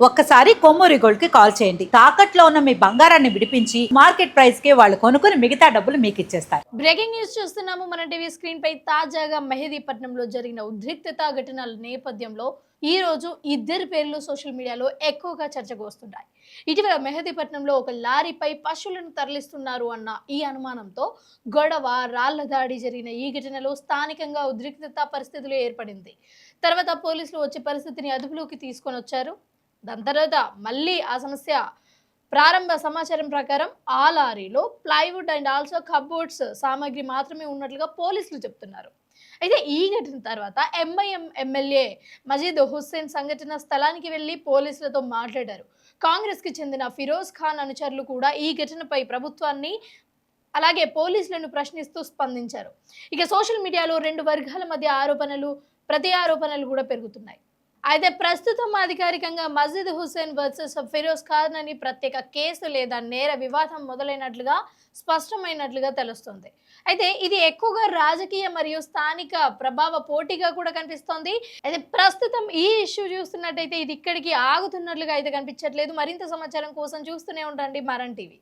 ఒక్కసారి కొమ్మూరి గోల్డ్ కి కాల్ చేయండి. తాకట్లో ఉన్న మీ బంగారాన్ని విడిపించి మార్కెట్ ప్రైస్ కి వాళ్ళు కొనుక్కుని మిగతా డబ్బులు మీకు ఇచ్చేస్తారు. బ్రేకింగ్ న్యూస్ చూస్తున్నాము. మన టీవీ స్క్రీన్ పై తాజాగా మెహదీపట్నంలో జరిగిన ఉద్రిక్తత ఘటనల నేపథ్యంలో ఈ రోజు ఇద్దరి పేర్లు సోషల్ మీడియాలో ఎక్కువగా చర్చకు వస్తున్నాయి. ఇటీవల మెహదీపట్నంలో ఒక లారీపై పశువులను తరలిస్తున్నారు అన్న ఈ అనుమానంతో గొడవ, రాళ్ల దాడి జరిగిన ఈ ఘటనలో స్థానికంగా ఉద్రిక్తత పరిస్థితులు ఏర్పడింది. తర్వాత పోలీసులు వచ్చి పరిస్థితిని అదుపులోకి తీసుకొని వచ్చారు. దాని తర్వాత మళ్ళీ ఆ సమస్య ప్రారంభ సమాచారం ప్రకారం ఆ లారీలో ప్లైవుడ్ అండ్ ఆల్సో కబోర్డ్స్ సామాగ్రి మాత్రమే ఉన్నట్లుగా పోలీసులు చెప్తున్నారు. అయితే ఈ ఘటన తర్వాత ఎంఐఎం ఎమ్మెల్యే మజీద్ హుస్సేన్ సంఘటన స్థలానికి వెళ్లి పోలీసులతో మాట్లాడారు. కాంగ్రెస్ కి చెందిన ఫిరోజ్ ఖాన్ అనుచరులు కూడా ఈ ఘటనపై ప్రభుత్వాన్ని అలాగే పోలీసులను ప్రశ్నిస్తూ స్పందించారు. ఇక సోషల్ మీడియాలో రెండు వర్గాల మధ్య ఆరోపణలు, ప్రతి ఆరోపణలు కూడా పెరుగుతున్నాయి. అయితే ప్రస్తుతం అధికారికంగా మజీద్ హుస్సేన్ వర్సెస్ ఫిరోజ్ ఖాన్ అని ప్రత్యేక కేసు లేదా నేర వివాదం మొదలైనట్లుగా స్పష్టమైనట్లుగా తెలుస్తుంది. అయితే ఇది ఎక్కువగా రాజకీయ మరియు స్థానిక ప్రభావ పోటీగా కూడా కనిపిస్తోంది. అయితే ప్రస్తుతం ఈ ఇష్యూ చూస్తున్నట్టయితే ఇది ఇక్కడికి ఆగుతున్నట్లుగా అయితే కనిపించట్లేదు. మరింత సమాచారం కోసం చూస్తూనే ఉండండి మరన్ టీవీ.